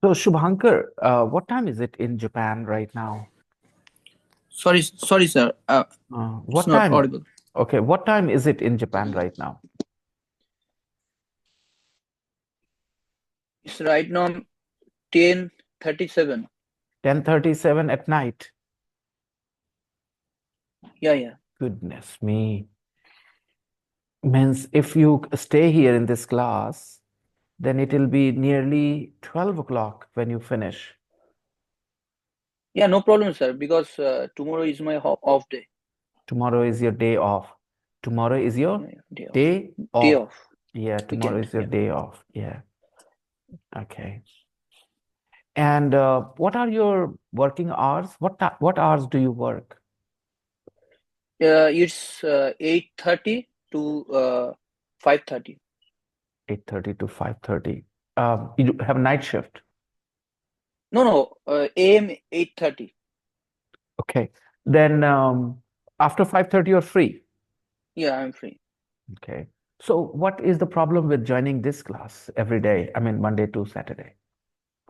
So, Shubhankar, what time is it in Japan right now? Sorry, sir. It's What not time? audible. Okay, what time is it in Japan right now? It's right now 10:37. 10:37 at night. Yeah, yeah. Goodness me. Means if you stay here in this class, then it will be nearly 12 o'clock when you finish. Yeah, no problem, sir, because tomorrow is my off day. Tomorrow is your day off. Tomorrow is your Yeah, yeah, day off. day Day off. off. Yeah, tomorrow Weekend. is your Yeah. day off. Yeah. Okay. And what are your working hours? What hours do you work? It's 8:30 to 5:30. 8:30 to 5:30. You have night shift. No, no. AM 8:30. Okay. Then after 5:30 you're free. Yeah, I'm free. Okay. So what is the problem with joining this class every day? I mean, Monday to Saturday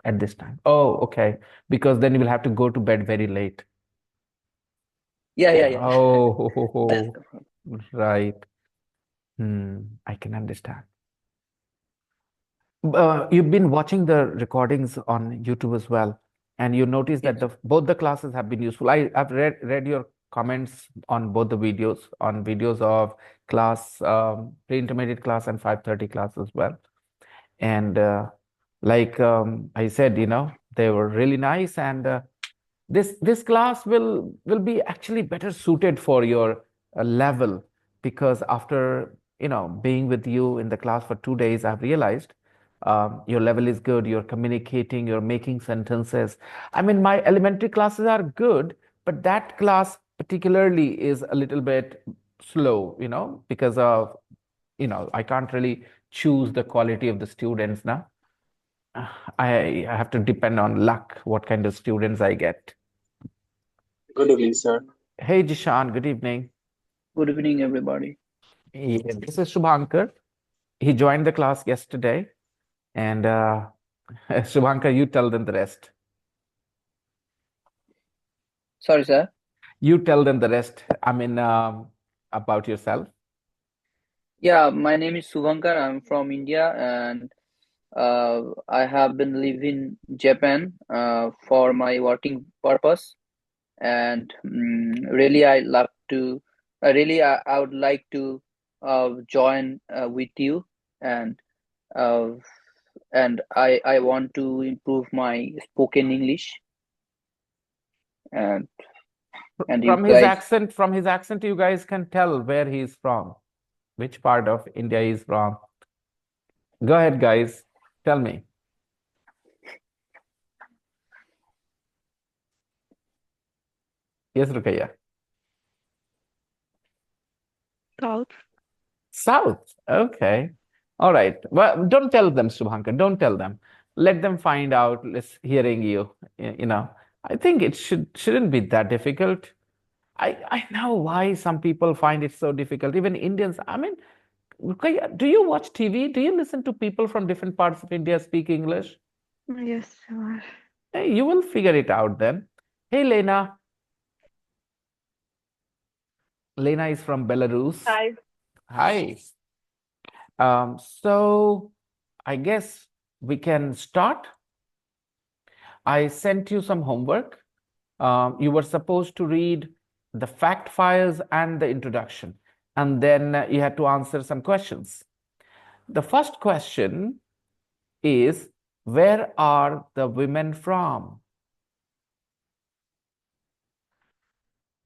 at this time. Oh, okay. Because then you will have to go to bed very late. Yeah, yeah, yeah. That's Oh, the problem. right. I can understand. You've been watching the recordings on YouTube as well, and you notice that Yes. both the classes have been useful. I've read your comments on both the videos, on videos of class, pre-intermediate class and 5:30 class as well. And like I said, they were really nice, and this class will be actually better suited for your level, because after being with you in the class for 2 days, I've realized your level is good. You're communicating, you're making sentences. I mean, my elementary classes are good, but that class particularly is a little bit slow, because of I can't really choose the quality of the students now. I have to depend on luck, what kind of students I get. Good evening, sir. Hey, Jishan, good evening. Good evening, everybody. Yeah, this is Shubhankar. He joined the class yesterday, and Shubhankar, you tell them the rest. Sorry, sir. You tell them the rest. I mean, about yourself. Yeah, my name is Suvankar. I'm from India, and I have been living Japan for my working purpose. And really, I would like to join with you, and uh, I want to improve my spoken English, and you guys. From his accent, you guys can tell where he's from, which part of India he's from. Go ahead, guys. Tell me. Yes, Rukaya. South. South. Okay. All right. Well, don't tell them, Subhankar. Don't tell them. Let them find out, hearing you. I think it shouldn't be that difficult. I know why some people find it so difficult. Even Indians. I mean, Rukaya, do you watch TV? Do you listen to people from different parts of India speak English? Yes, sir. Hey, you will figure it out then. Hey, Lena. Lena is from Belarus. Hi. Hi. So I guess we can start. I sent you some homework. You were supposed to read the fact files and the introduction, and then you had to answer some questions. The first question is, where are the women from?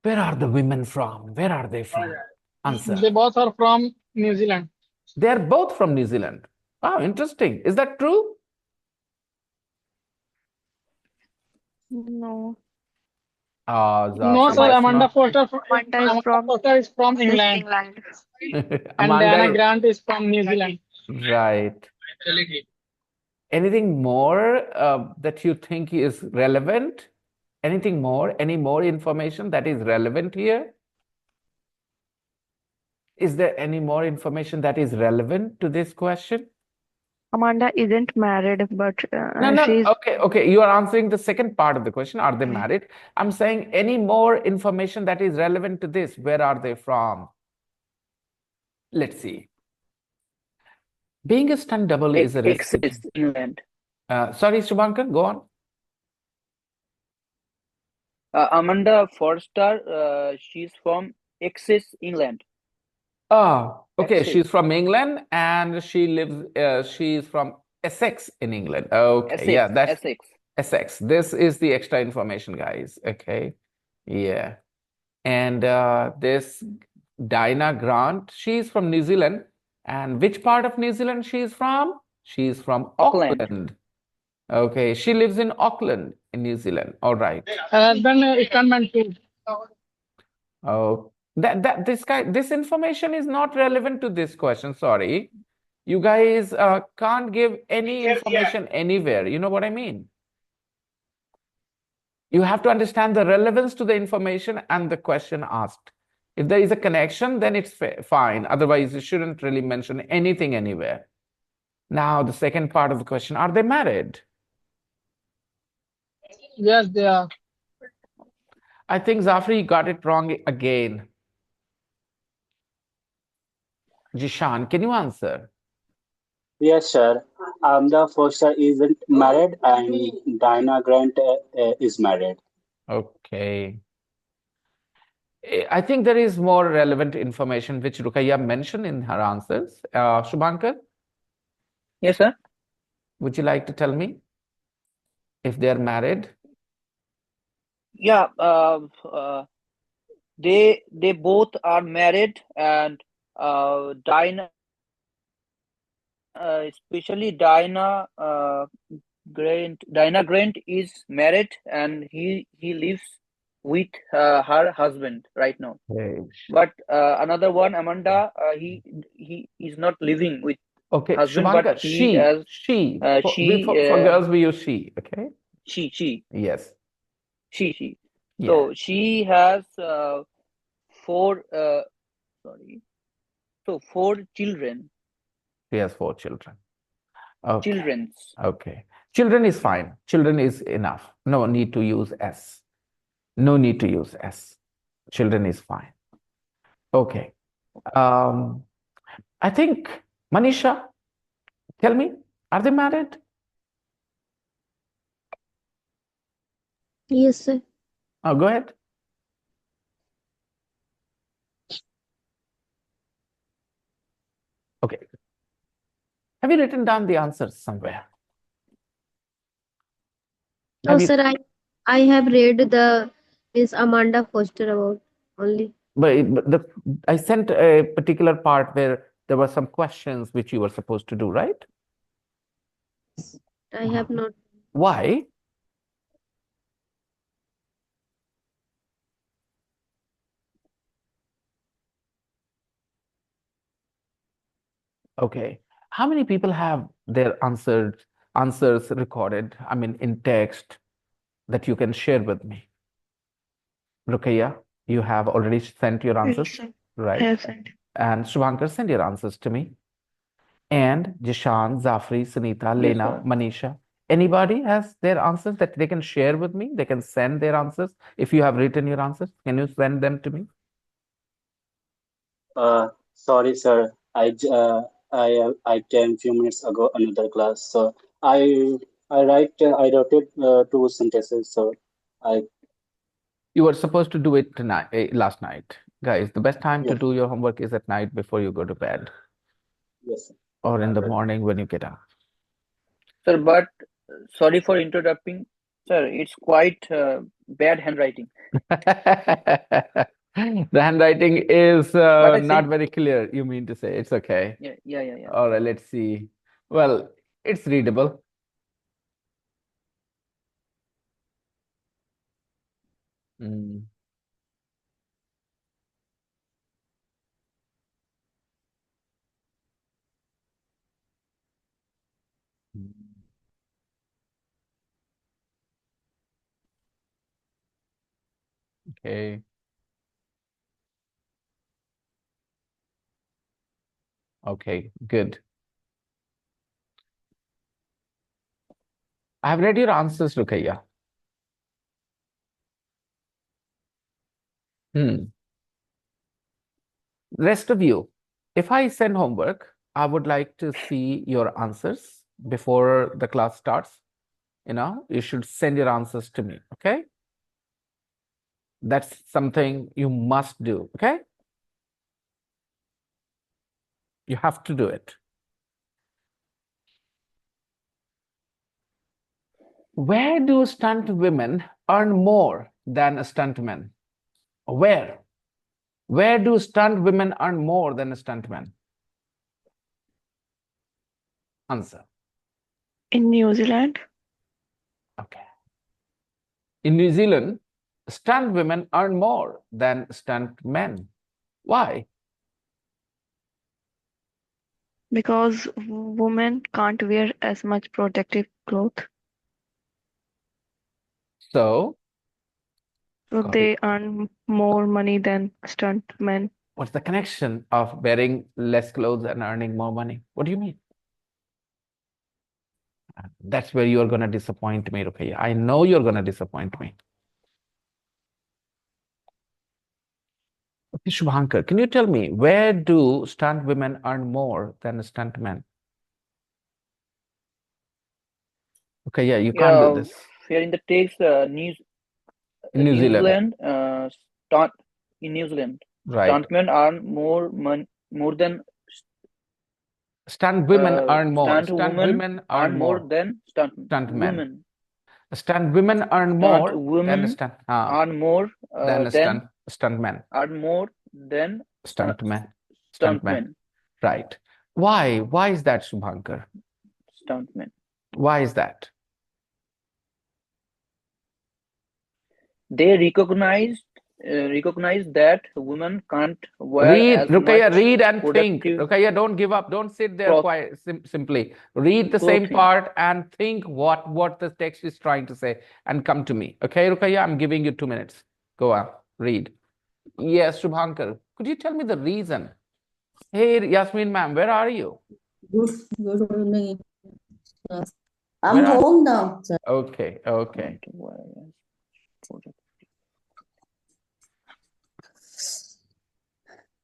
Where are the women from? Where are they from? Answer. They both are from New Zealand. They are both from New Zealand. Wow, interesting. Is that true? No. No, Zaf, sir. it Aman- does not. Amanda is Amanda from Foster is from England, England. and Diana Amanda, Grant is from New Zealand. right. Anything more that you think is relevant? Anything more? Any more information that is relevant here? Is there any more information that is relevant to this question? Amanda isn't married, but No. she's Okay. You are answering the second part of the question. Are they okay. married? I'm saying any more information that is relevant to this. Where are they from? Let's see. Being a stunt double is a risk. Access, England. Sorry, Shubhankar, go on. Amanda Forster, she's from Essex, England. Oh, okay. Essex, She's from England and she's from Essex in England. Okay. Yeah, Essex, that's Essex. Essex. This is the extra information, guys. Okay. Yeah. And this Dinah Grant, she's from New Zealand. And which part of New Zealand she's from? She's from Auckland. Auckland. Okay. She lives in Auckland in New Zealand. All right. Then stuntman too. Oh, this information is not relevant to this question. Sorry. You guys can't give any information anywhere. You know what I mean? You have to understand the relevance to the information and the question asked. If there is a connection, then it's fine. Otherwise, you shouldn't really mention anything anywhere. Now, the second part of the question, are they married? Yes, they are. I think Zafri got it wrong again. Jishan, can you answer? Yes, sir. The Foster isn't married, and Dinah Grant is married. Okay. I think there is more relevant information which Rukaiya mentioned in her answers. Shubhankar, Yes, sir. would you like to tell me if they are married? Yeah. They both are married, and Dinah, especially Dinah Grant is married, and he lives with her husband right now. Okay. But another one, Amanda, he is not living with Okay, husband, but Shubhankar, he has for girls we use she. Okay. she Yes. she. Yeah. So she has four sorry, so four children. She has 4 children. Okay. Children's. Okay. Children is fine. Children is enough. No need to use S. No need to use S. Children is fine. Okay. Um, I think Manisha, tell me, are they married? Yes, sir. Oh, go ahead. Okay. Have you written down the answers somewhere? No, Have you? sir, I have read the Miss Amanda Foster about only. But I sent a particular part where there were some questions which you were supposed to do, right? I have not. Why? Okay. How many people have their answers recorded, I mean, in text that you can share with me? Rukaiya, you have already sent your Yes, answers, sir. I right? have sent. And Shubhankar, send your answers to me. And Jishan, Zafri, Sunita, Yes, Lena, sir. Manisha. Anybody has their answers that they can share with me? They can send their answers. If you have written your answers, can you send them to me? Sorry, sir. I came few minutes ago another class, so I wrote it 2 sentences. So I You were supposed to do it tonight, last night. Guys, the best time to yes, do your homework is at night before you go to bed yes, sir. or in the morning when you get up. Sir, but sorry for interrupting. Sir, it's quite bad handwriting. The handwriting is But I not sent. very clear, you mean to say. It's okay. Yeah. All right, let's see. Well, it's readable. Mm. Mm. Okay. Okay, good. I have read your answers, Rukaiya. Rest of you, if I send homework, I would like to see your answers before the class starts. You should send your answers to me, okay? That's something you must do, okay? You have to do it. Where do stunt women earn more than a stuntman? Where? Where do stunt women earn more than a stuntman? Answer. In New Zealand, Okay. In New Zealand, stunt women earn more than stunt men. Why? because women can't wear as much protective cloth, So, so copy. they earn more money than stuntmen. What's the connection of wearing less clothes and earning more money? What do you mean? That's where you're going to disappoint me, Rukhya. I know you're going to disappoint me. Okay, Shubhankar, can you tell me where do stunt women earn more than stunt men? Okay, yeah, you can't do Yeah, this. here in the text, In New New Zealand, Zealand, stunt in New Zealand, right? stuntmen earn more than Stunt women earn more. stunt Stunt women women earn earn more more. than Stunt men. women. Stunt women earn Stunt more than women earn more stunt men. earn more than Stunt men. Stunt men. stuntmen. Right. Why? Why is that, Shubhankar? Stuntmen. Why is that? They recognize that women can't wear Read, as Rukaya, much read and think. productive Rukaya, don't give up. Don't sit there cloth, quiet. Simply read the same clothing. part and think what the text is trying to say and come to me. Okay, Rukaya, I'm giving you 2 minutes. Go on, read. Yes, Shubhankar, could you tell me the reason? Hey, Yasmin ma'am, where are you? Good evening. I'm Where are? home now, sir. Okay, okay. Can't wear as productive.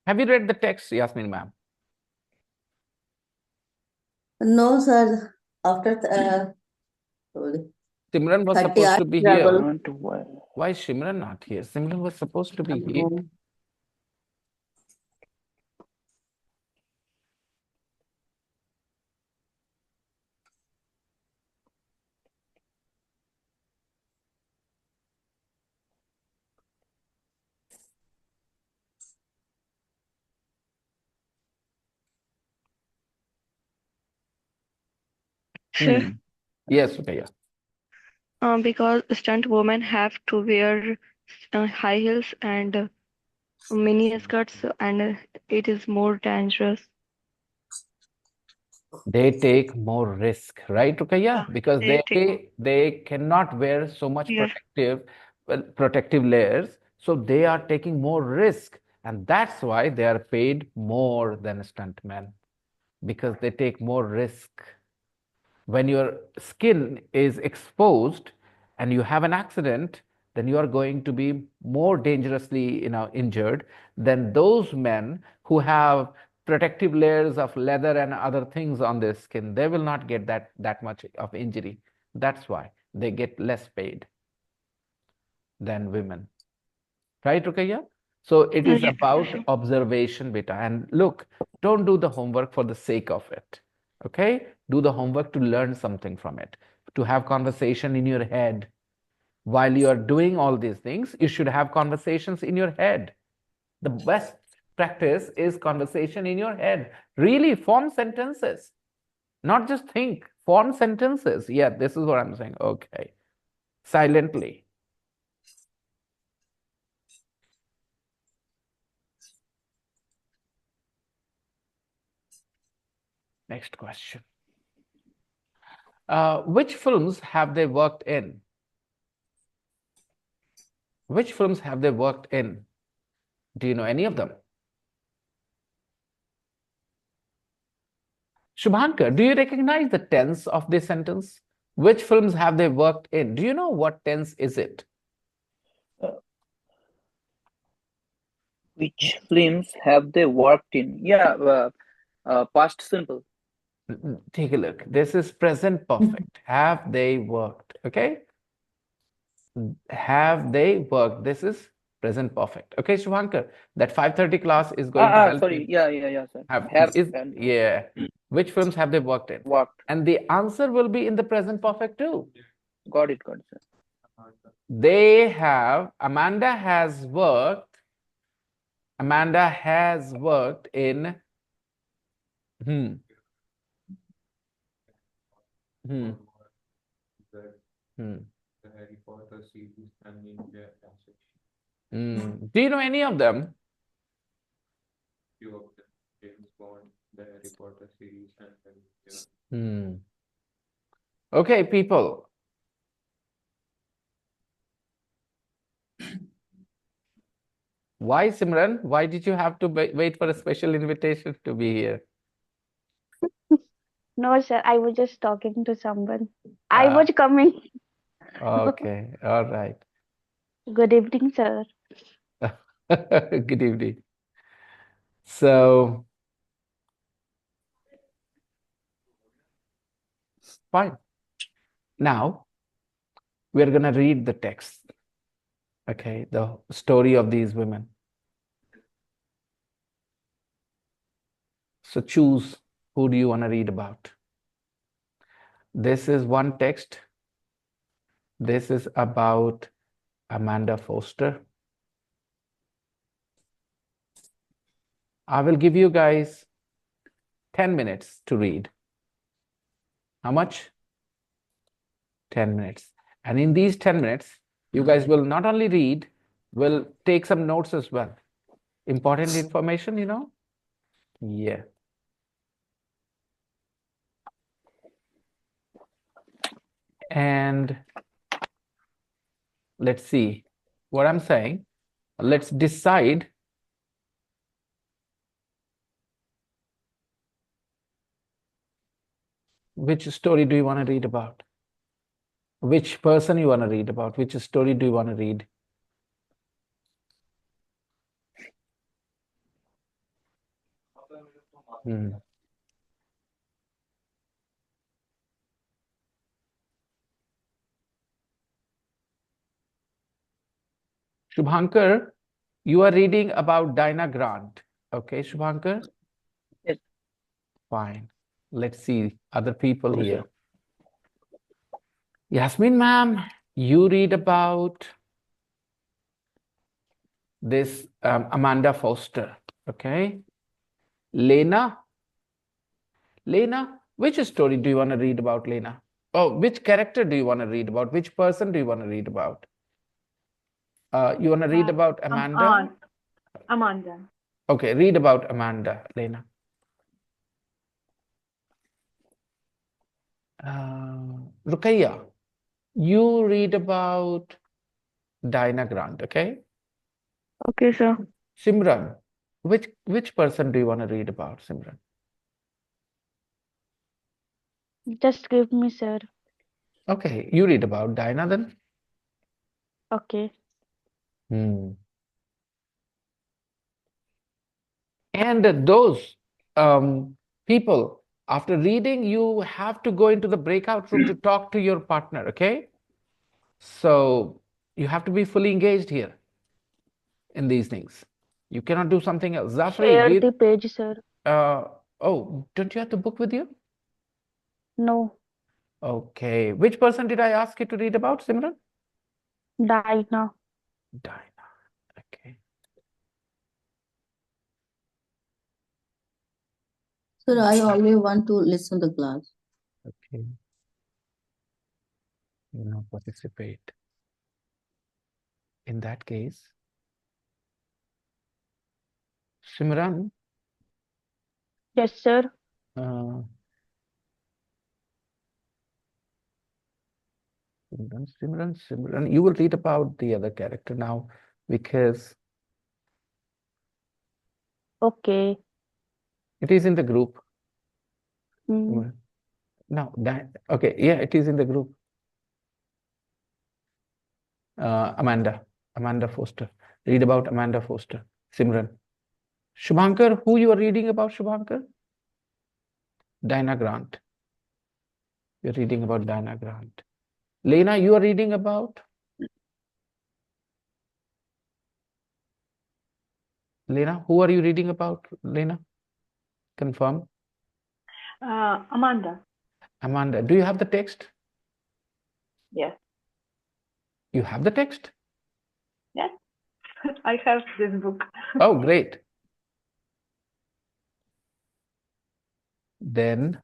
Have you read the text, Yasmin ma'am? No, sir. After Simran was 30 supposed hours to be here. travel. Can't wear. Why is Simran not here? Simran was supposed to be I'm here. home. Sir, Yes, Rukaya. because stunt women have to wear high heels and mini skirts, and it is more dangerous. They take more risk, right, Rukaya? Because They take, they cannot wear so much yeah, protective layers, so they are taking more risk, and that's why they are paid more than stuntmen because they take more risk. When your skin is exposed and you have an accident, then you are going to be more dangerously injured than those men who have protective layers of leather and other things on their skin. They will not get that much of injury. That's why they get less paid than women. Right, Rukaya? So it is yeah, about observation, beta. And look, don't do the homework for the sake of it. Okay? Do the homework to learn something from it, to have conversation in your head. While you are doing all these things, you should have conversations in your head. The best practice is conversation in your head. Really form sentences, not just think, form sentences. Yeah, this is what I'm saying. Okay. Silently. Next question. Which films have they worked in? Which films have they worked in? Do you know any of them? Shubhankar, do you recognize the tense of this sentence? Which films have they worked in? Do you know what tense is it? Which films have they worked in? Yeah, past simple. Take a look. This is present perfect. Have they worked? Okay. Have they worked? This is present perfect. Okay, Shubhankar, that 5:30 class is going to help Sorry. you. Yeah, sir. Have Have is and yeah. Which films have they worked in? worked. And the answer will be in the present perfect too. Got it, sir. They have. Amanda has worked. Amanda has worked in. Hmm. Hmm. Hmm. Do you know any of them? Hmm. Okay, people. Why, Simran? Why did you have to wait for a special invitation to be here? No, sir, I was just talking to someone. I Ah, was coming. okay. All right. Good evening, sir. Good evening. So, fine. Now, we're going to read the text. Okay, the story of these women. So, choose who do you want to read about. This is one text. This is about Amanda Foster. I will give you guys 10 minutes to read. How much? 10 minutes. And in these 10 minutes, you guys will not only read, will take some notes as well. Important information, you know? Yeah. And let's see what I'm saying. Let's decide which story do you want to read about? Which person you want to read about? Which story do you want to read? Hmm. Shubhankar, you are reading about Dinah Grant. Okay, Shubhankar? Yes. Fine. Let's see other people Okay, here. sir. Yasmin, ma'am, you read about this Amanda Foster. Okay. Lena, which story do you want to read about, Lena? Oh, which character do you want to read about? Which person do you want to read about? You want to read about Amanda? Amanda. Okay, read about Amanda, Lena. Rukaiya, you read about Dinah Grant, okay? Okay, sir. Simran, which person do you want to read about, Simran? Just give me, sir. Okay, you read about Dinah then. Okay. And those people, after reading, you have to go into the breakout room to talk to your partner, okay? So you have to be fully engaged here in these things. You cannot do something else. Zafri, Share the page, sir. oh, don't you have the book with you? No. Okay. Which person did I ask you to read about, Simran? Dinah. Dinah. Okay. Sir, I always want to listen to class. Okay. You now participate. In that case, Simran, Yes, sir. uh, Simran, you will read about the other character now because Okay. it is in the group. Hmm. No, okay, yeah, it is in the group. Amanda Foster. Read about Amanda Foster. Simran. Shubhankar, who you are reading about, Shubhankar? Diana Grant. You're reading about Diana Grant. Lena, you are reading about? Lena, who are you reading about, Lena? Confirm. Amanda. Amanda, do you have the text? Yes. You have the text? Yes. I have this book. Oh, great. Then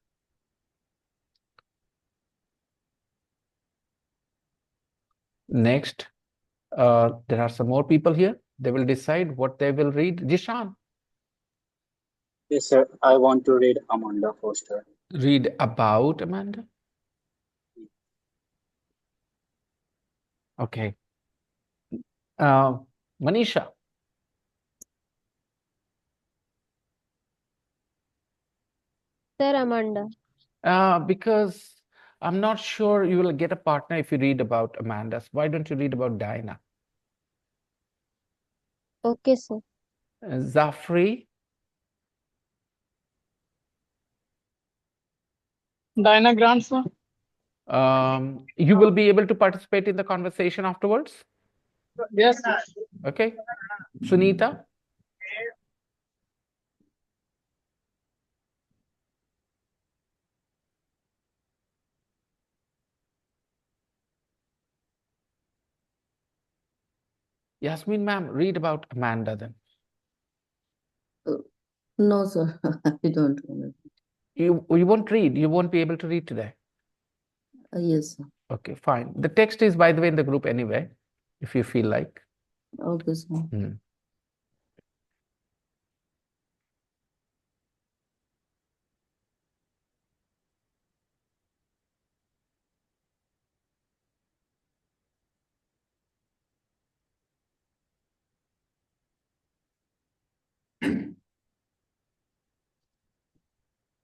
next, there are some more people here. They will decide what they will read. Jishan, Yes, sir. I want to read Amanda Foster. read about Amanda. Okay. Manisha, Sir, Amanda. because I'm not sure you will get a partner if you read about Amanda. So why don't you read about Diana? Okay, sir. Zafri, Diana Grant, sir. you will be able to participate in the conversation afterwards. Yes, sir. Okay. Sunita, Yasmin ma'am, read about Amanda then. No, sir. I don't want to. You won't read. You won't be able to read today. Yes, sir. Okay, fine. The text is, by the way, in the group anyway, if you feel like. Okay, sir. Hmm.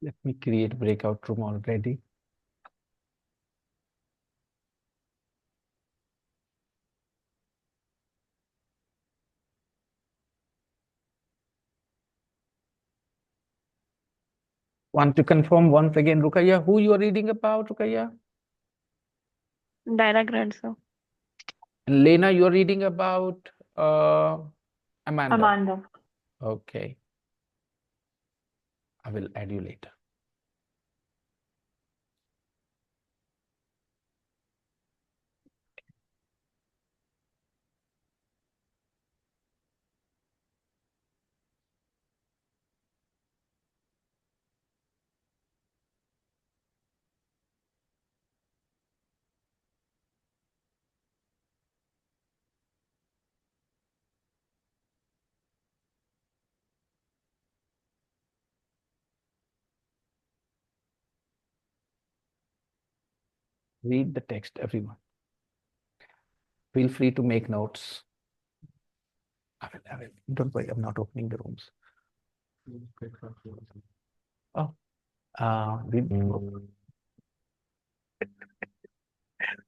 Let me create breakout room already. Want to confirm once again, Rukaya, who you are reading about, Rukaya? Diana Grant, sir. And Lena, you are reading about Amanda. Amanda. Okay. I will add you later. Read the text, everyone. Feel free to make notes. I will. Don't worry, I'm not opening the rooms. Oh,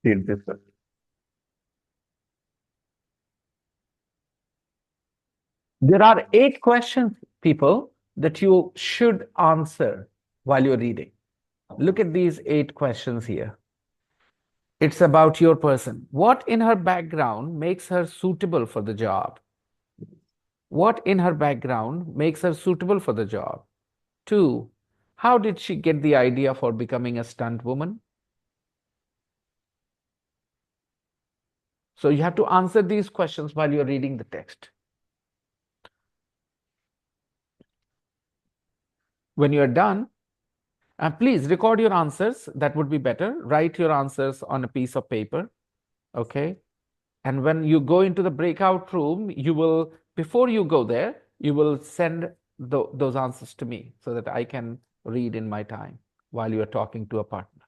read this one. There are 8 questions, people, that you should answer while you're reading. Look at these 8 questions here. It's about your person. What in her background makes her suitable for the job? What in her background makes her suitable for the job? 2, how did she get the idea for becoming a stunt woman? So you have to answer these questions while you're reading the text. When you're done, please record your answers. That would be better. Write your answers on a piece of paper. Okay. And when you go into the breakout room, you will, before you go there, you will send those answers to me so that I can read in my time while you are talking to a partner.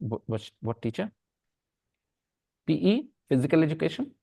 What teacher? PE, physical education?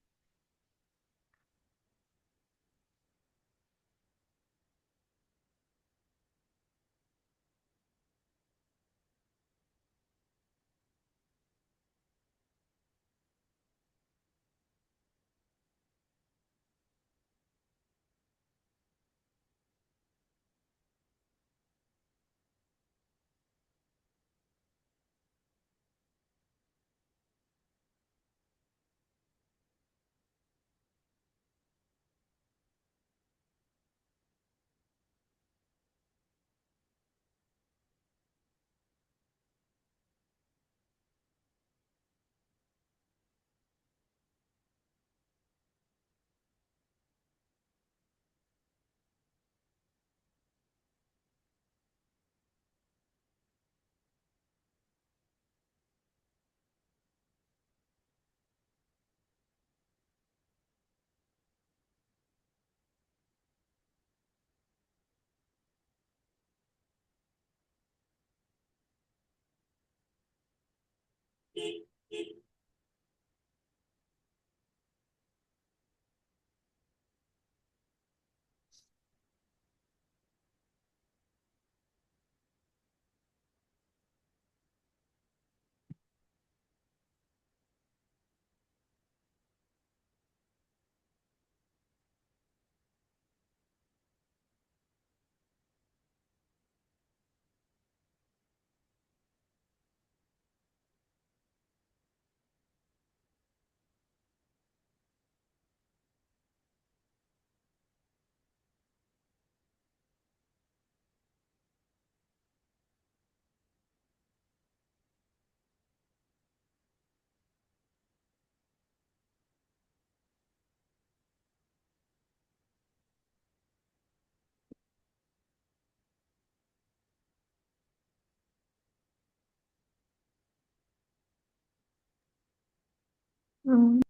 Mm.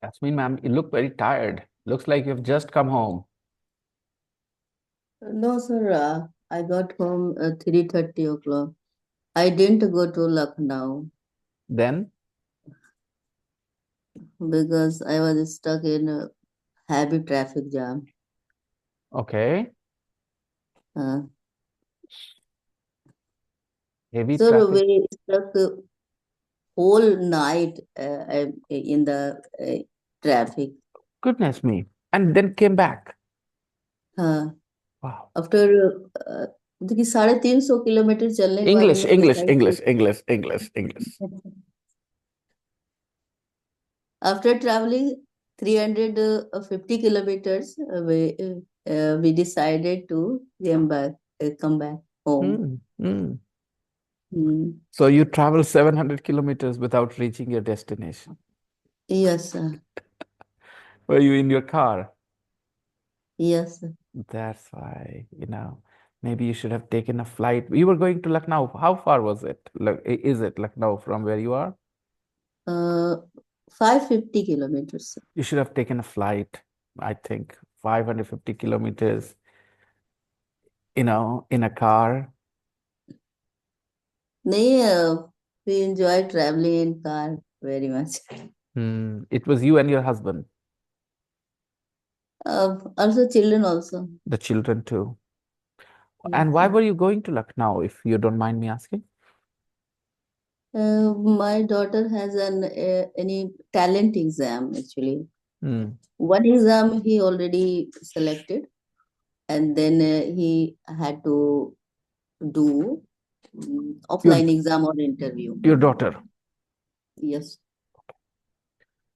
Yasmin, ma'am, you look very tired. Looks like you've just come home. No, sir. I got home 3:30 o'clock. I didn't go to Lucknow Then, because I was stuck in a heavy traffic jam. okay, Uh, heavy so traffic. we stuck whole night in the traffic. Goodness me. And then came back. हाँ Wow. After देखिए 350 kilometre चलने के बाद हम English, लोग English, decide English, English, English, English. After travelling 350 kilometers we decided to come back home. Mm. Hmm. So you travel 700 kilometers without reaching your destination. Yes, sir. Were you in your car? Yes, sir. That's why, maybe you should have taken a flight. You were going to Lucknow. How far was it? Is it Lucknow from where you are? 550 kilometers, sir. You should have taken a flight, I think, 550 kilometers, in a car. नहीं we enjoy traveling in car very much. It was you and your husband, Also children also. the children too. Yes, And why sir. were you going to Lucknow, if you don't mind me asking? My daughter has any talent exam actually. Hmm. One exam he already selected, and then he had to do Your offline exam or interview. your daughter. Yes,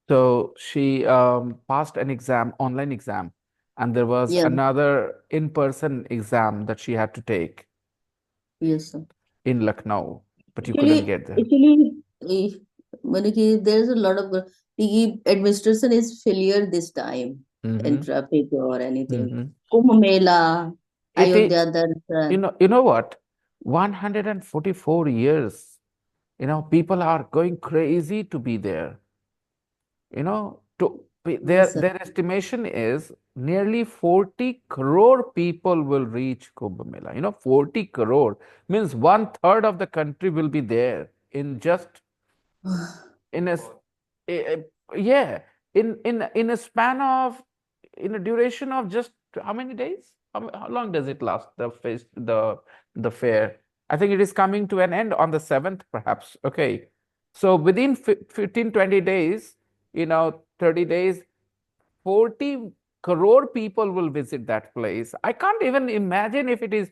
So she passed an exam, online exam, and there was yeah, another in-person exam that she had to take yes, sir. in Lucknow, but you couldn't Actually, get there. actually, there's a lot of the administration is failure this time in Mm-hmm. traffic or anything. Mm-hmm. Kumbh Mela, It is, Ayodhya Darshan. you know what? 144 years, people are going crazy to be there. Yes, sir. Their estimation is nearly 40 crore people will reach Kumbh Mela. 40 crore means one third of the country will be there in just in a s- eh, yeah in a span of in a duration of just how many days? How long does it last, the fair? I think it is coming to an end on the 7th, perhaps. Okay, so within 15 20 days, 30 days, 40 crore people will visit that place. I can't even imagine if it is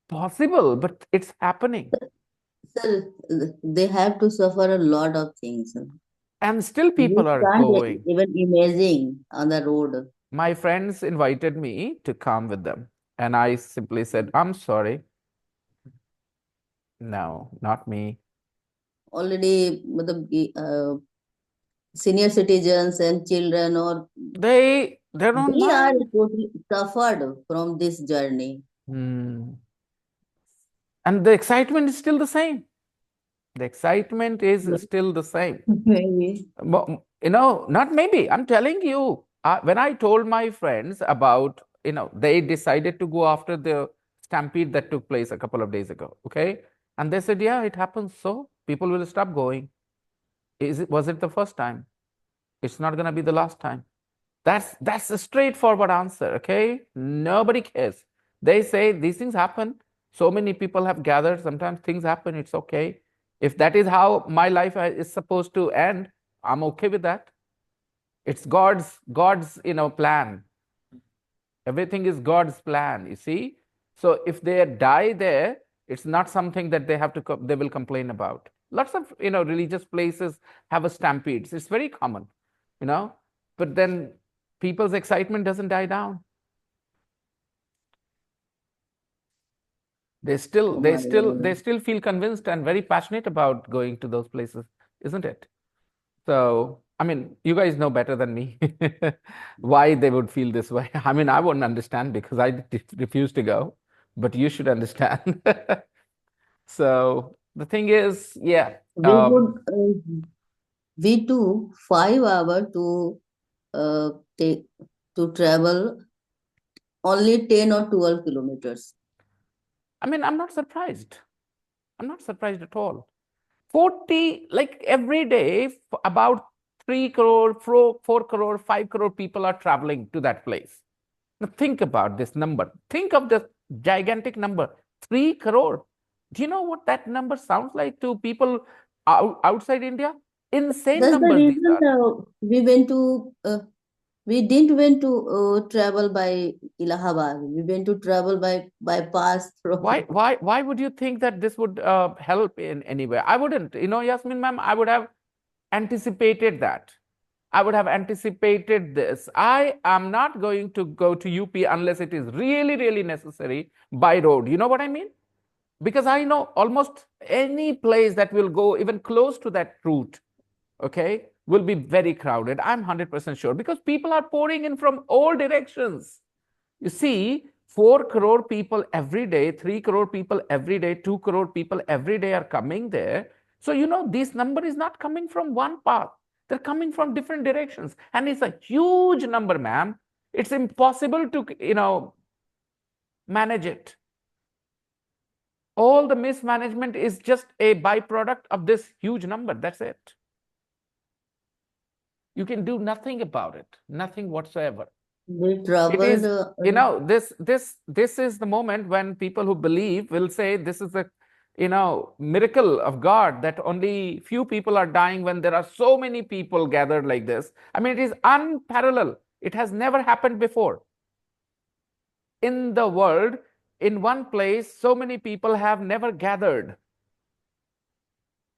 possible, but it's happening. Sir, they have to suffer a lot of things. And still We people are can't going. even imagine on the road. My friends invited me to come with them, and I simply said, I'm sorry. No, not me. Already, senior citizens and children, or They don't they are mind. totally suffered from this journey. Hmm. And the excitement is still the same. The excitement is still the same. Maybe. Not maybe. I'm telling you, when I told my friends about, they decided to go after the stampede that took place a couple of days ago. Okay. And they said, yeah, it happens. So people will stop going. Was it the first time? It's not going to be the last time. That's a straightforward answer. Okay. Nobody cares. They say these things happen. So many people have gathered. Sometimes things happen. It's okay. If that is how my life is supposed to end, I'm okay with that. It's God's plan. Everything is God's plan, you see. So if they die there, it's not something that they will complain about. Lots of religious places have a stampedes. It's very common, you know but then people's excitement doesn't die down. they still Oh they my still they God. still feel convinced and very passionate about going to those places, isn't it? So, I mean, you guys know better than me why they would feel this way. I mean, I wouldn't understand because I refuse to go, but you should understand. So the thing is, yeah, We would, we took 5 hours take to travel only 10 or 12 kilometers. I mean, I'm not surprised. I'm not surprised at all. 40, like every day, about 3 crore, 4 crore, 5 crore people are traveling to that place. Now think about this number. Think of this gigantic number, 3 crore. Do you know what that number sounds like to people outside India? Insane That's the numbers these reason are. we didn't went to travel by Allahabad. We went to travel by pass through. Why would you think that this would help in any way? I wouldn't. You know, Yasmin ma'am, I would have anticipated that. I would have anticipated this. I am not going to go to UP unless it is really, really necessary by road. You know what I mean? Because I know almost any place that will go even close to that route, okay, will be very crowded. I'm 100% sure because people are pouring in from all directions. You see, 4 crore people every day, 3 crore people every day, 2 crore people every day are coming there. So, you know, this number is not coming from one path. They're coming from different directions. And it's a huge number, ma'am. It's impossible to, you know, manage it. All the mismanagement is just a byproduct of this huge number. That's it. You can do nothing about it, nothing whatsoever. We It traveled. is, you know, this is the moment when people who believe will say this is a, you know, miracle of God that only few people are dying when there are so many people gathered like this. I mean, it is unparalleled. It has never happened before in the world. In one place, so many people have never gathered.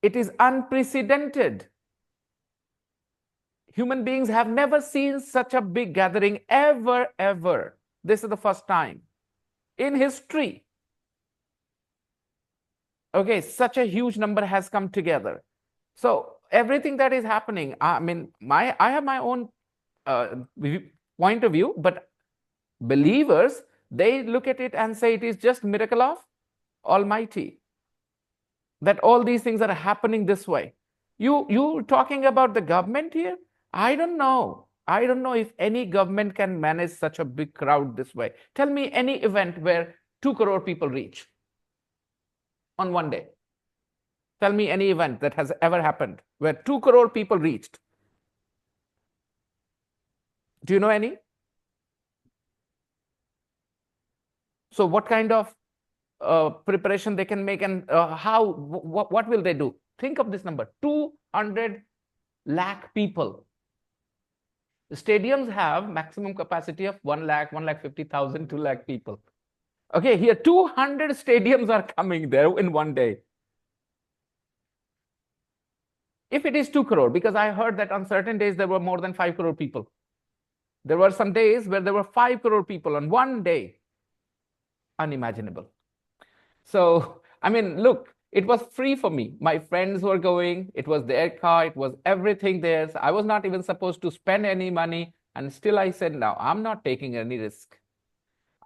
It is unprecedented. Human beings have never seen such a big gathering ever. This is the first time in history. Okay, such a huge number has come together. So everything that is happening, I mean, I have my own point of view, but believers, they look at it and say it is just miracle of Almighty that all these things are happening this way. You talking about the government here? I don't know. I don't know if any government can manage such a big crowd this way. Tell me any event where 2 crore people reach on one day. Tell me any event that has ever happened where 2 crore people reached. Do you know any? So what kind of preparation they can make, and what will they do? Think of this number, 200 lakh people. The stadiums have maximum capacity of 1 lakh, 1,50,000, 2 lakh people. Okay, here 200 stadiums are coming there in one day. If it is 2 crore, because I heard that on certain days there were more than 5 crore people. There were some days where there were 5 crore people on one day. Unimaginable. So, I mean, look, it was free for me. My friends were going, it was their car, it was everything theirs. I was not even supposed to spend any money. And still I said, no, I'm not taking any risk.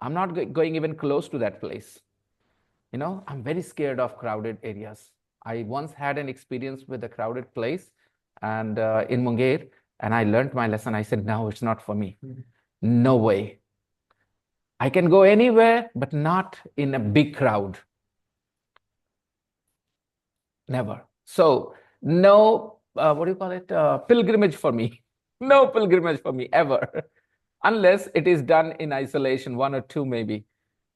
I'm not going even close to that place. You know, I'm very scared of crowded areas. I once had an experience with a crowded place and in Munger, and I learned my lesson. I said, no, it's not for me. No way. I can go anywhere, but not in a big crowd. Never. So no, what do you call it? Pilgrimage for me. No pilgrimage for me ever. Unless it is done in isolation, one or two maybe.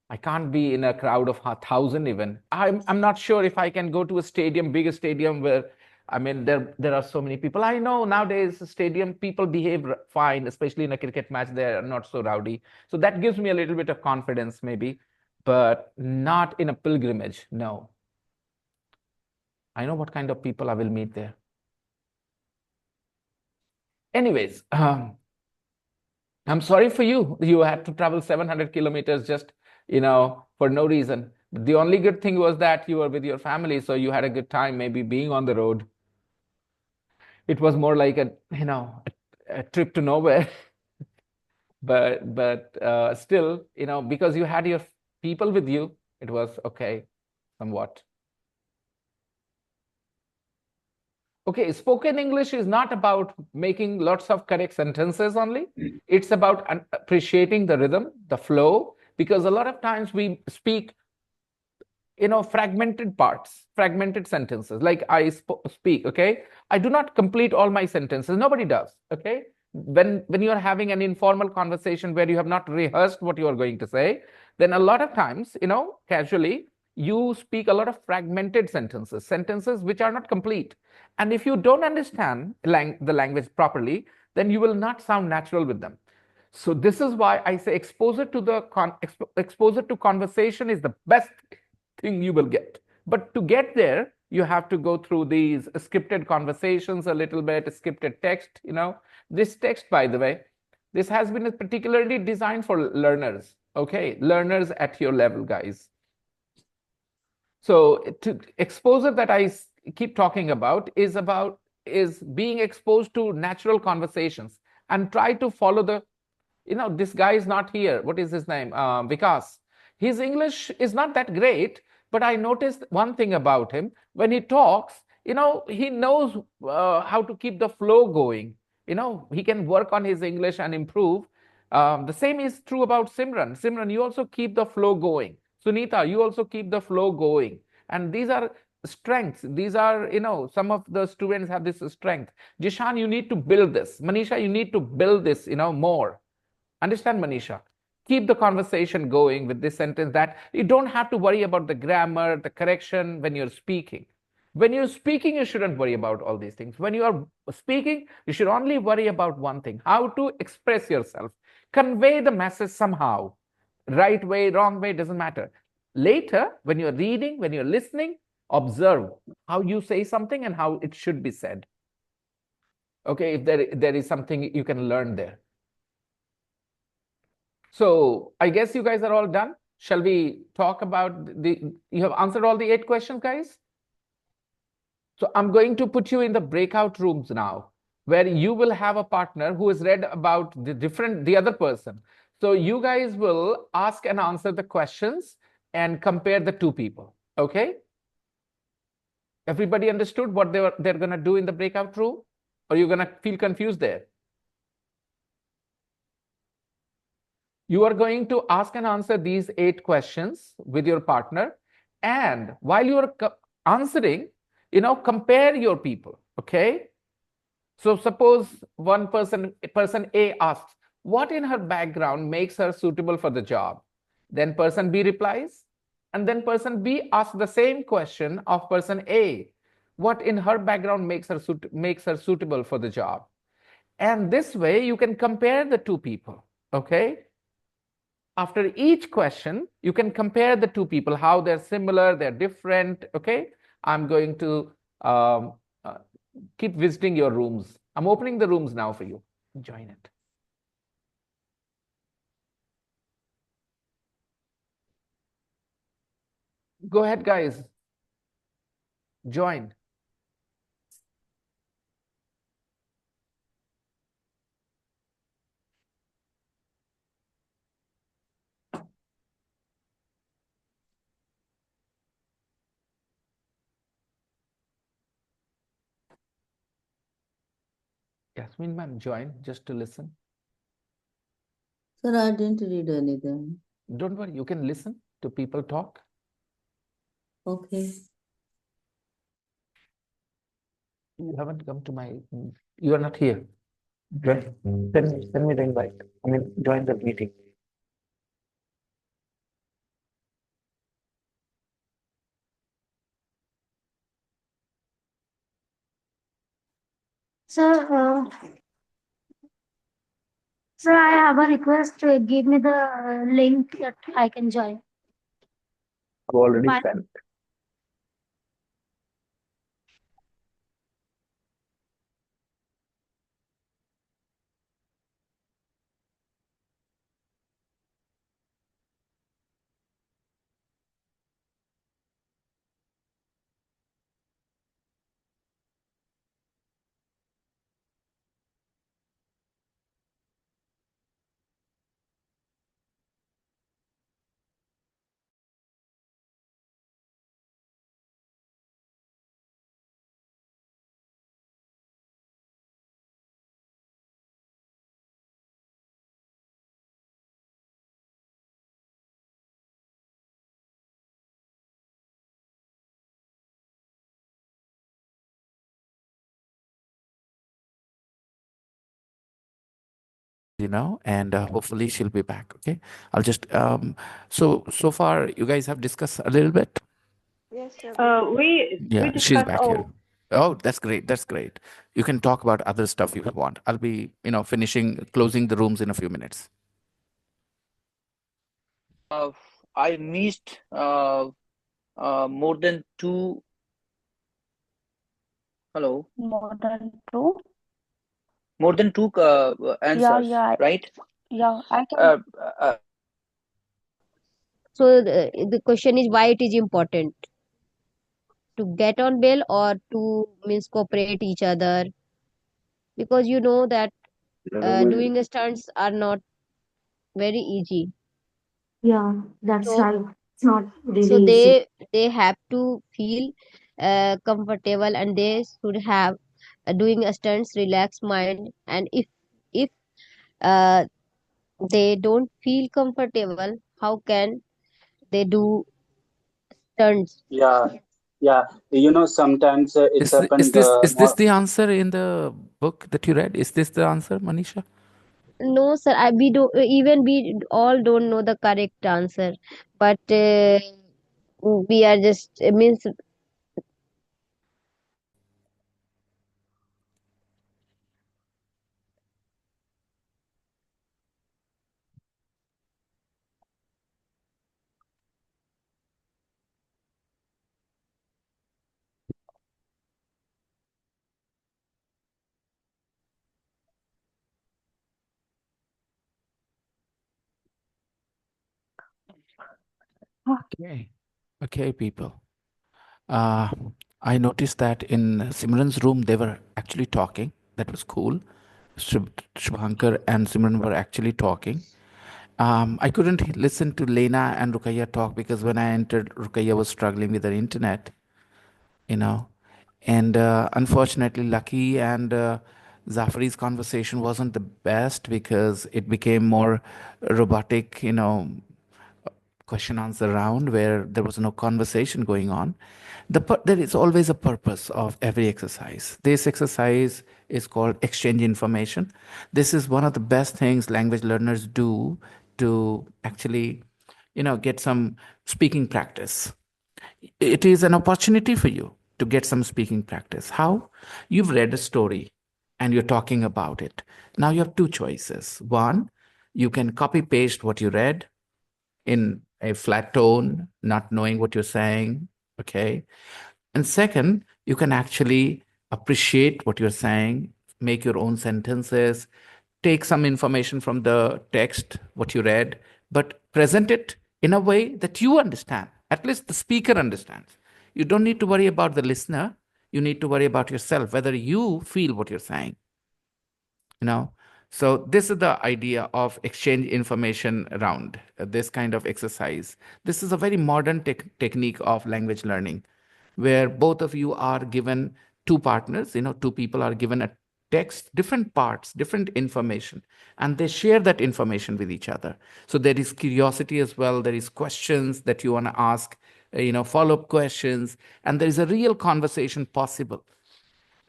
I can't be in a crowd of 1,000 even. I'm not sure if I can go to a stadium, big stadium where, I mean, there are so many people. I know nowadays stadium people behave fine, especially in a cricket match. They are not so rowdy. So that gives me a little bit of confidence maybe, but not in a pilgrimage. No. I know what kind of people I will meet there. Anyways, I'm sorry for you. You had to travel 700 kilometers just, you know, for no reason. The only good thing was that you were with your family, so you had a good time maybe being on the road. It was more like a, you know, a trip to nowhere. But still, you know, because you had your people with you, it was okay, somewhat. Okay, spoken English is not about making lots of correct sentences only. It's about appreciating the rhythm, the flow, because a lot of times we speak, fragmented parts, fragmented sentences. Like I speak, okay, I do not complete all my sentences. Nobody does. Okay, when you are having an informal conversation where you have not rehearsed what you are going to say, then a lot of times, casually, you speak a lot of fragmented sentences, sentences which are not complete. And if you don't understand the language properly, then you will not sound natural with them. So this is why I say exposure to exposure to conversation is the best thing you will get. But to get there, you have to go through these scripted conversations a little bit, scripted text. This text, by the way, this has been particularly designed for learners. Okay, learners at your level, guys. So to exposure that I keep talking about is being exposed to natural conversations and try to follow this guy is not here. What is his name? Vikas. His English is not that great, but I noticed one thing about him. When he talks, he knows how to keep the flow going. He can work on his English and improve. The same is true about Simran. Simran, you also keep the flow going. Sunita, you also keep the flow going. And these are strengths. These are, some of the students have this strength. Jishan, you need to build this. Manisha, you need to build this, more. Understand, Manisha? Keep the conversation going with this sentence that you don't have to worry about the grammar, the correction when you're speaking. When you're speaking, you shouldn't worry about all these things. When you are speaking, you should only worry about one thing: how to express yourself, convey the message somehow. Right way, wrong way, doesn't matter. Later, when you're reading, when you're listening, observe how you say something and how it should be said. Okay, if there is something you can learn there. So I guess you guys are all done. Shall we talk about you have answered all the 8 questions, guys? So I'm going to put you in the breakout rooms now, where you will have a partner who has read about the other person. So you guys will ask and answer the questions and compare the 2 people. Okay? Everybody understood what they're going to do in the breakout room? Or you're going to feel confused there? You are going to ask and answer these 8 questions with your partner. And while you are answering, compare your people. Okay. So suppose person A asks, what in her background makes her suitable for the job? Then person B replies, and then person B asks the same question of person A. What in her background makes her suitable for the job? And this way you can compare the 2 people. Okay. After each question, you can compare the 2 people, how they're similar, they're different. Okay. I'm going to um, uh, keep visiting your rooms. I'm opening the rooms now for you. Join it. Go ahead, guys. Join. Yasmin ma'am, join just to listen. Sir, I didn't read anything. Don't worry, you can listen to people talk. Okay. You haven't come to you are not here. Send me the invite. I mean, join the meeting. Sir, sir, I have a request. Give me the link that I can join. I've already Fine. sent. and hopefully she'll be back. Okay, I'll just so far you guys have discussed a little bit. Yes, sir. We Yeah, she's discussed back here. all. Oh, that's great. That's great. You can talk about other stuff if you want. I'll be, closing the rooms in a few minutes. Uh, I missed more than two. Hello, More than two. more than two Yeah, answers, yeah, right? yeah. I can. Uh, uh, So the question is why it is important to get on bail or to means cooperate each other, because you know that doing stunts are not very easy. Yeah, that's So right. It's not so really easy. they have to feel comfortable, and they should have doing stunts relaxed mind. And if uh, they don't feel comfortable, how can they do stunts? Yeah, yeah. Sometimes it's Is happened this more. the answer in the book that you read? Is this the answer, Manisha? No, sir. We do even we all don't know the correct answer, but we are just means Okay. Okay, people. Uh, I noticed that in Simran's room, they were actually talking. That was cool. Shubhankar and Simran were actually talking. I couldn't listen to Lena and Rukaya talk because when I entered, Rukaya was struggling with her internet, you know. And unfortunately, Lucky and Zafari's conversation wasn't the best because it became more robotic, question answer round where there was no conversation going on. There is always a purpose of every exercise. This exercise is called exchange information. This is one of the best things language learners do to actually, get some speaking practice. It is an opportunity for you to get some speaking practice. How? You've read a story and you're talking about it. Now you have two choices. One, you can copy paste what you read in a flat tone, not knowing what you're saying. Okay. And second, you can actually appreciate what you're saying, make your own sentences, take some information from the text, what you read, but present it in a way that you understand. At least the speaker understands. You don't need to worry about the listener. You need to worry about yourself, whether you feel what you're saying. you know so this is the idea of exchange information around this kind of exercise. This is a very modern technique of language learning where both of you are given two partners, two people are given a text, different parts, different information, and they share that information with each other. So there is curiosity as well, there is questions that you want to ask, follow-up questions, and there is a real conversation possible.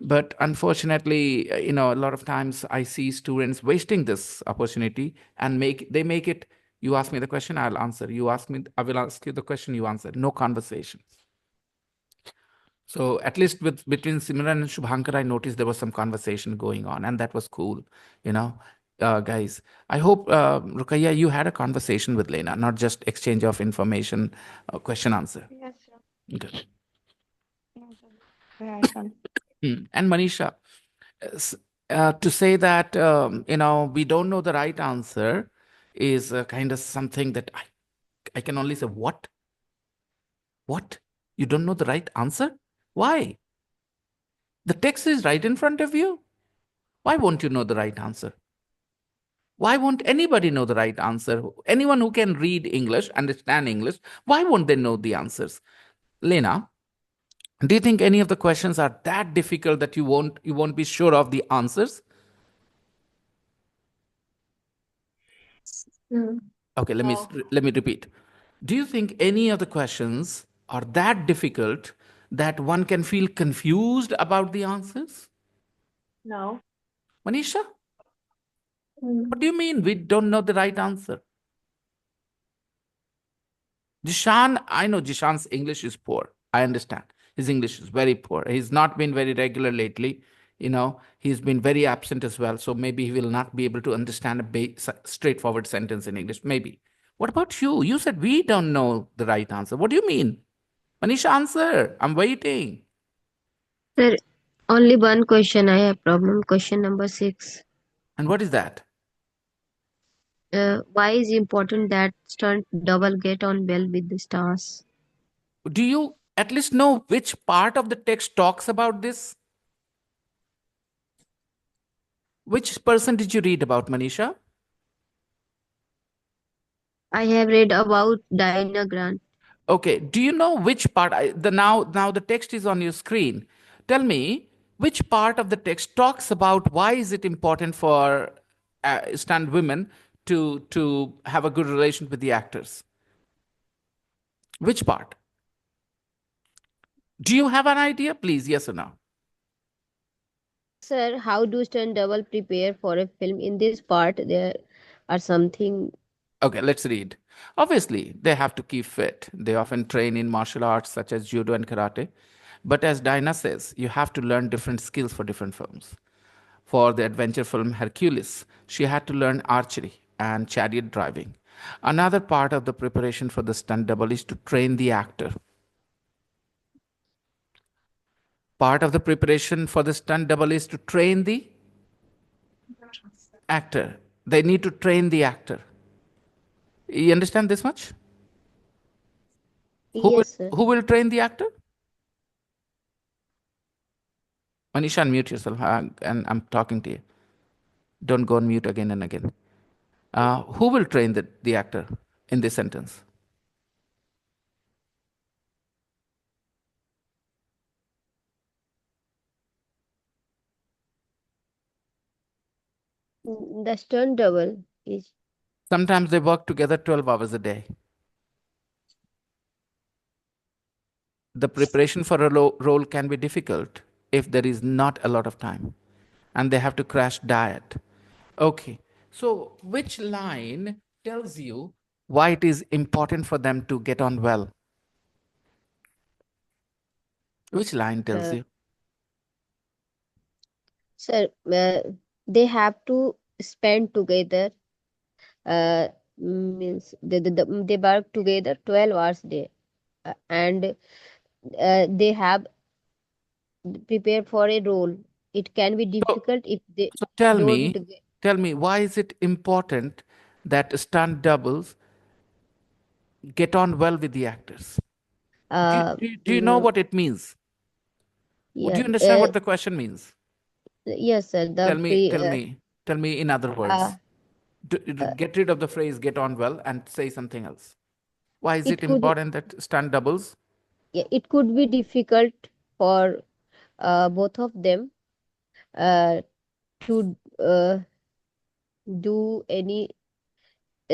But unfortunately, a lot of times I see students wasting this opportunity and make it, you ask me the question, I'll answer. You ask me, I will ask you the question, you answer. No conversation. So at least between Simran and Shubhankar, I noticed there was some conversation going on, and that was cool. Guys, I hope, Rukaya, you had a conversation with Lena, not just exchange of information, question answer. Yes, sir. Good. Yes, sir. We had one. And Manisha, to say that we don't know the right answer is kind of something that I can only say, what you don't know the right answer? Why? The text is right in front of you. Why won't you know the right answer? Why won't anybody know the right answer? Anyone who can read English, understand English, why won't they know the answers? Lena, do you think any of the questions are that difficult that you won't be sure of the answers? Mm. Okay, No. let me repeat. Do you think any of the questions are that difficult that one can feel confused about the answers? No. Manisha? What do you mean we don't know the right answer? Jishan, I know Jishan's English is poor. I understand. His English is very poor. He's not been very regular lately. He's been very absent as well. So maybe he will not be able to understand a straightforward sentence in English. Maybe. What about you? You said we don't know the right answer. What do you mean? Manisha, answer. I'm waiting. Sir, only one question I have problem. Question number 6. And what is that? Why is important that stunt double get on well with the stars? Do you at least know which part of the text talks about this? Which person did you read about, Manisha? I have read about Diana Grant. Okay. Do you know which part? Now the text is on your screen. Tell me which part of the text talks about why is it important for stunt women to have a good relation with the actors? Which part? Do you have an idea? Please, yes or no? Sir, how do stunt double prepare for a film? In this part, there are something. Okay, let's read. Obviously, they have to keep fit. They often train in martial arts such as judo and karate. But as Dinah says, you have to learn different skills for different films. For the adventure film Hercules, she had to learn archery and chariot driving. Another part of the preparation for the stunt double is to train the actor. Part of the preparation for the stunt double is to train the actor. They need to train the actor. You understand this much? Yes, sir. Who will train the actor? Manisha, unmute yourself, and I'm talking to you. Don't go on mute again and again. Who will train the actor in this sentence? The stunt double is. Sometimes they work together 12 hours a day. The preparation for a role can be difficult if there is not a lot of time and they have to crash diet. Okay, so which line tells you why it is important for them to get on well? Which line tells you? Sir, they have to spend together. Means they work together 12 hours a day, and they have prepare for a role. It can be difficult if they So don't. tell me, why is it important that stunt doubles get on well with the actors? Do you know what it means? Do Yeah, you understand what the question means? yes, sir. Tell me in other words. Get rid of the phrase "get on well" and say something else. Why is it important that stunt doubles? It could be difficult for both of them to do any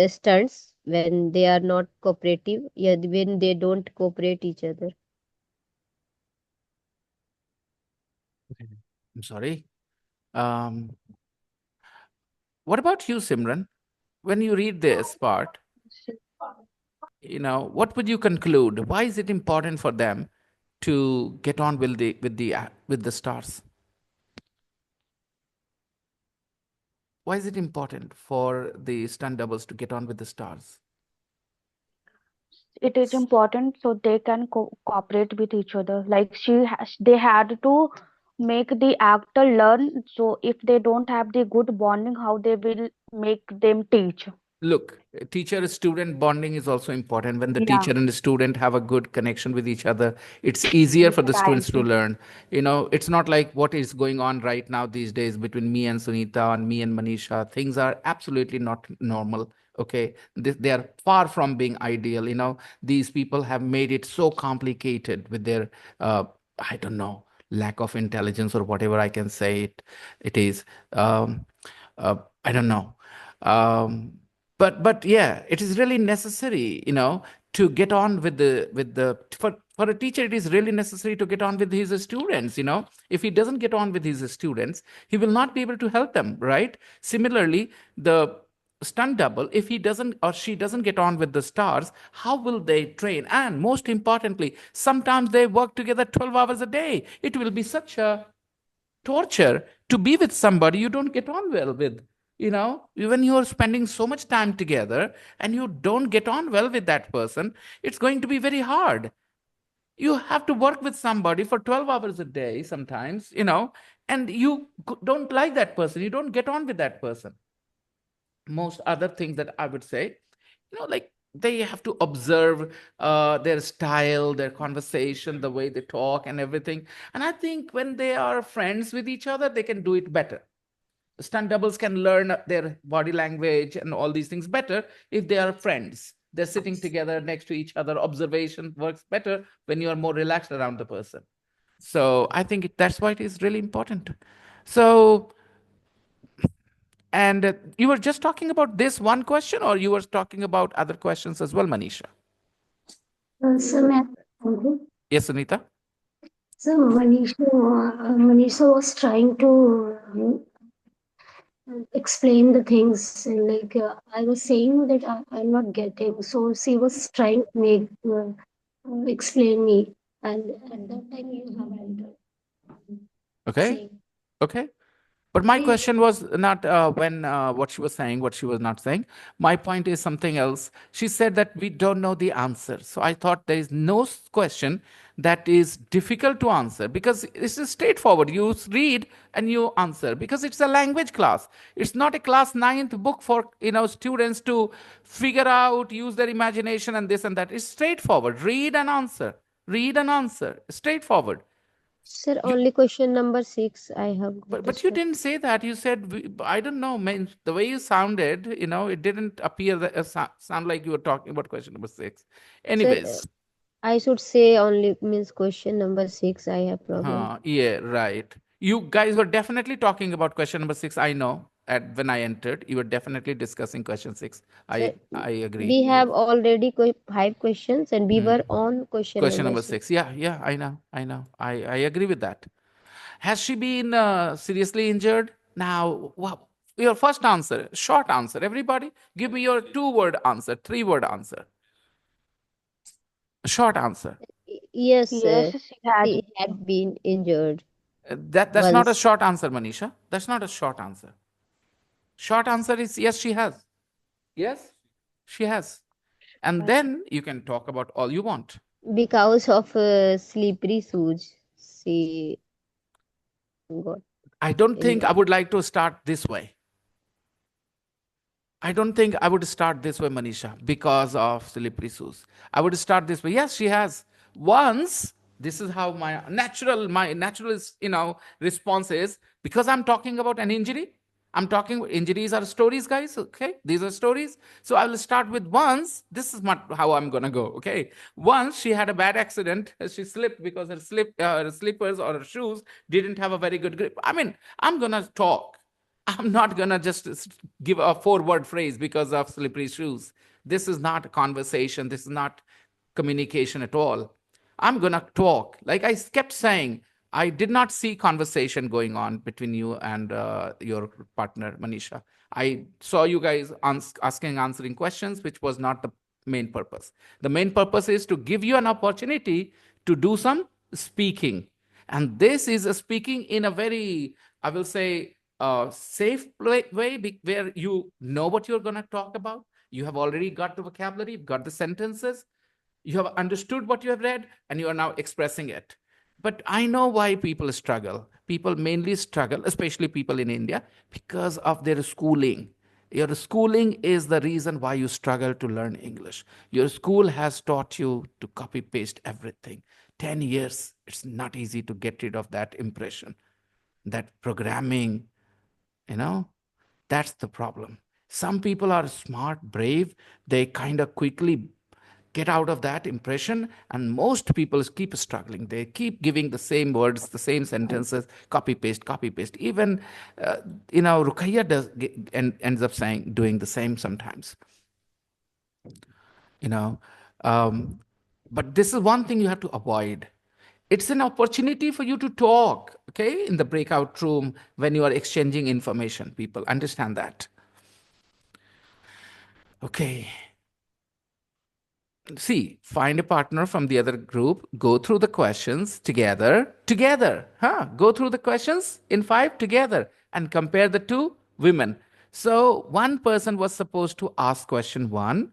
stunts when they are not cooperative. Yeah, when they don't cooperate each other. I'm sorry. What about you, Simran? When you read this part, what would you conclude? Why is it important for them to get on with the stars? Why is it important for the stunt doubles to get on with the stars? It is important so they can cooperate with each other. Like they had to make the actor learn. So if they don't have the good bonding, how they will make them teach? Look, teacher-student bonding is also important. When the Yeah. teacher and the student have a good connection with each other, it's easier for the students to learn. It's not like what is going on right now these days between me and Sunita and me and Manisha. Things are absolutely not normal. Okay, they are far from being ideal. These people have made it so complicated with their, I don't know, lack of intelligence or whatever I can say it is. I don't know. Um, but yeah, it is really necessary, to get on with the for a teacher, it is really necessary to get on with his students. If he doesn't get on with his students, he will not be able to help them, right? Similarly, the stunt double, if he doesn't or she doesn't get on with the stars, how will they train? And most importantly, sometimes they work together 12 hours a day. It will be such a torture to be with somebody you don't get on well with. When you're spending so much time together and you don't get on well with that person, it's going to be very hard. You have to work with somebody for 12 hours a day sometimes, and you don't like that person, you don't get on with that person. Most other things that I would say, like they have to observe their style, their conversation, the way they talk and everything. And I think when they are friends with each other, they can do it better. Stunt doubles can learn their body language and all these things better if they are friends. They're sitting together next to each other. Observation works better when you are more relaxed around the person. So I think that's why it is really important. So, and you were just talking about this one question, or you were talking about other questions as well, Manisha? So, ma'am, thank you. Yes, Sunita? So, Manisha was trying to explain the things, and like I was saying that I'm not getting. So she was trying to make explain me, and at that time you have entered. Okay. Saying. Okay. But my question was not when what she was saying, what she was not saying. My point is something else. She said that we don't know the answer. So I thought there is no question that is difficult to answer because it's just straightforward. You read and you answer because it's a language class. It's not a class ninth book for students to figure out, use their imagination and this and that. It's straightforward. Read and answer. Read and answer. Straightforward. Sir, You, only question number 6 I have but you understood. didn't say that. You said I don't know. Man, the way you sounded, it didn't appear that sound like you were talking about question number 6. Sir, Anyways, I should say only means question number 6 I have problem. yeah, right. You guys were definitely talking about question number 6. I know. At when I entered, you were definitely discussing question 6. Sir, I agree. we have already 5 questions and we were on question Question number number 6. 6. Yeah, yeah. I know. I know. I agree with that. Has she been seriously injured? Now, well, your first answer, short answer. Everybody, give me your 2-word answer, 3-word answer. A short answer. Yes, Yes, she had. she had been injured That's not a once. short answer, Manisha. That's not a short answer. Short answer is yes, she has. Yes, she has. And then you can talk about all you want. Because of slippery shoes, she got I don't think I injured. would like to start this way. I don't think I would start this way, Manisha, because of slippery shoes. I would start this way. Yes, she has. Once, this is how my natural response is because I'm talking about an injury. I'm talking injuries are stories, guys. Okay, these are stories. So I will start with once. This is not how I'm gonna go. Okay, once she had a bad accident. She slipped because her slippers or her shoes didn't have a very good grip. I mean, I'm gonna talk. I'm not going to just give a 4-word phrase because of slippery shoes. This is not a conversation. This is not communication at all. I'm going to talk. Like I kept saying, I did not see conversation going on between you and your partner, Manisha. I saw you guys asking, answering questions, which was not the main purpose. The main purpose is to give you an opportunity to do some speaking. And this is a speaking in a very, I will say, safe way where you know what you're going to talk about. You have already got the vocabulary, you've got the sentences, you have understood what you have read, and you are now expressing it. But I know why people struggle. People mainly struggle, especially people in India, because of their schooling. Your schooling is the reason why you struggle to learn English. Your school has taught you to copy paste everything. 10 years, it's not easy to get rid of that impression, that programming, you know, that's the problem. Some people are smart, brave, they kind of quickly get out of that impression, and most people keep struggling. They keep giving the same words, the same sentences, copy paste. Even Rukhaiya ends up saying doing the same sometimes. you know But this is one thing you have to avoid. It's an opportunity for you to talk, okay, in the breakout room when you are exchanging information. People understand that. Okay. See, find a partner from the other group, go through the questions together, go through the questions in 5 together and compare the two women. So one person was supposed to ask question 1,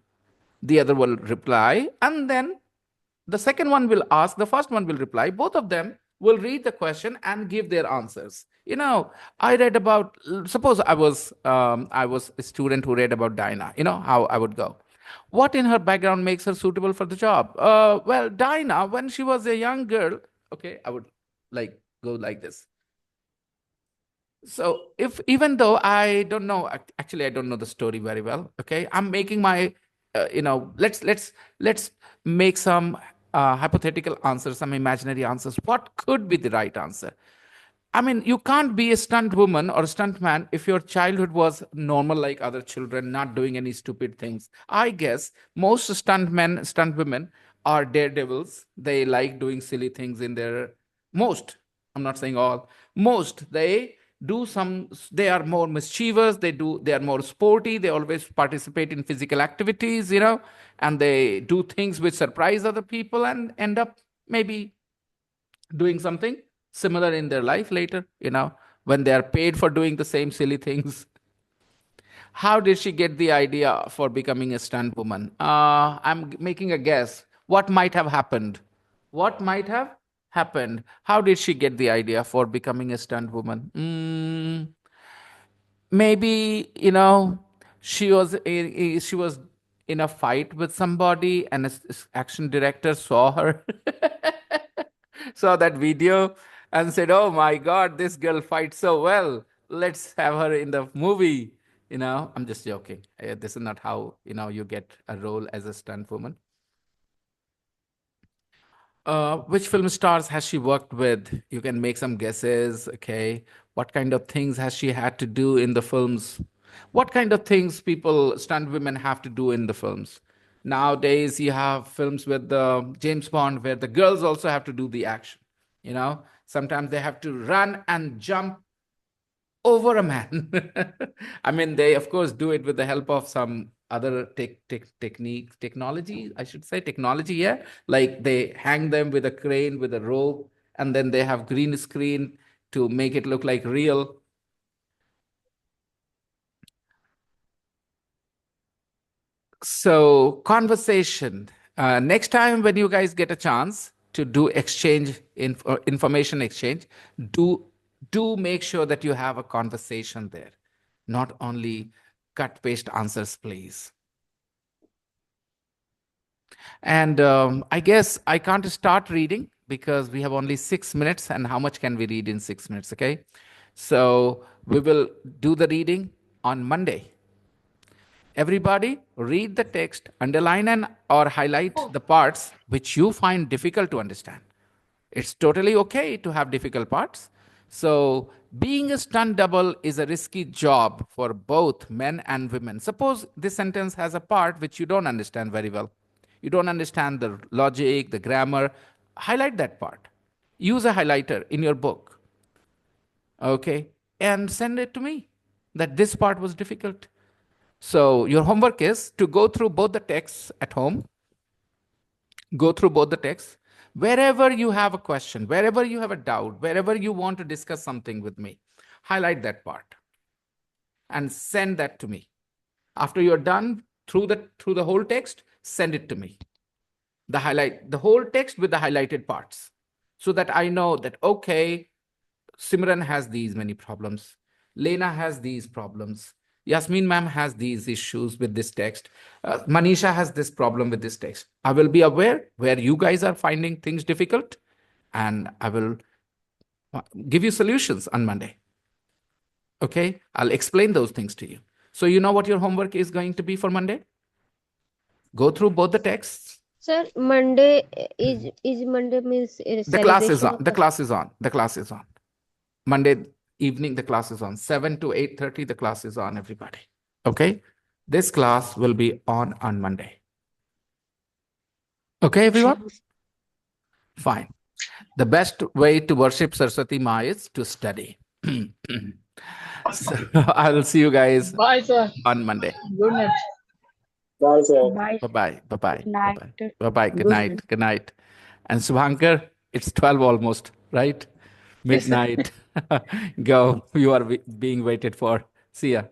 the other will reply, and then the second one will ask, the first one will reply. Both of them will read the question and give their answers. I read about, suppose I was a student who read about Dinah. How I would go. What in her background makes her suitable for the job? Well, Dinah, when she was a young girl, okay, I would like go like this. So if even though I don't know, actually I don't know the story very well. Okay, I'm making my, let's make some hypothetical answers, some imaginary answers. What could be the right answer? I mean, you can't be a stunt woman or a stunt man if your childhood was normal like other children, not doing any stupid things. I guess most stunt men, stunt women are daredevils. They like doing silly things in their most. I'm not saying all. Most they do some. They are more mischievous. They are more sporty. They always participate in physical activities, and they do things which surprise other people and end up maybe doing something similar in their life later, when they are paid for doing the same silly things. How did she get the idea for becoming a stunt woman? I'm making a guess. What might have happened? What might have happened? How did she get the idea for becoming a stunt woman? Maybe she was in a fight with somebody, and action director saw her, saw that video, and said, "Oh my God, this girl fights so well. Let's have her in the movie." I'm just joking. This is not how you get a role as a stunt woman. Which film stars has she worked with? You can make some guesses, okay? What kind of things has she had to do in the films? What kind of things stunt women have to do in the films? Nowadays, you have films with the James Bond where the girls also have to do the action. Sometimes they have to run and jump over a man. I mean, they of course do it with the help of some other technology, I should say, technology. Yeah, like they hang them with a crane with a rope, and then they have green screen to make it look like real. So conversation. Next time when you guys get a chance to do information exchange, do make sure that you have a conversation there, not only cut paste answers, please. And I guess I can't start reading because we have only 6 minutes, and how much can we read in 6 minutes? Okay, so we will do the reading on Monday. Everybody read the text, underline and or highlight the parts which you find difficult to understand. It's totally okay to have difficult parts. So being a stunt double is a risky job for both men and women. Suppose this sentence has a part which you don't understand very well. You don't understand the logic, the grammar. Highlight that part. Use a highlighter in your book. Okay? And send it to me that this part was difficult. So your homework is to go through both the texts at home, go through both the texts. Wherever you have a question, wherever you have a doubt, wherever you want to discuss something with me, highlight that part and send that to me. After you're done through the whole text, send it to me. The whole text with the highlighted parts, so that I know that, okay, Simran has these many problems. Lena has these problems. Yasmin ma'am has these issues with this text. Manisha has this problem with this text. I will be aware where you guys are finding things difficult, and I will give you solutions on Monday. Okay, I'll explain those things to you. So you know what your homework is going to be for Monday? Go through both the texts. Sir, Monday is Monday means The class is celebration on. of The class is on. The class is on. Monday evening, the class is on. 7 to 8:30, the class is on, everybody. Okay? This class will be on Monday. Okay, everyone? Fine. The best way to worship Saraswati Ma is to study. So I will see you guys Bye, sir. on Monday. Good night. Bye, sir. Bye. Bye-bye. Bye-bye. Good night. Bye-bye. Bye-bye. Good Good night. Good night. And Subhankar, it's 12 almost, right? Yes, sir. Midnight. Go. You are being waited for. See ya.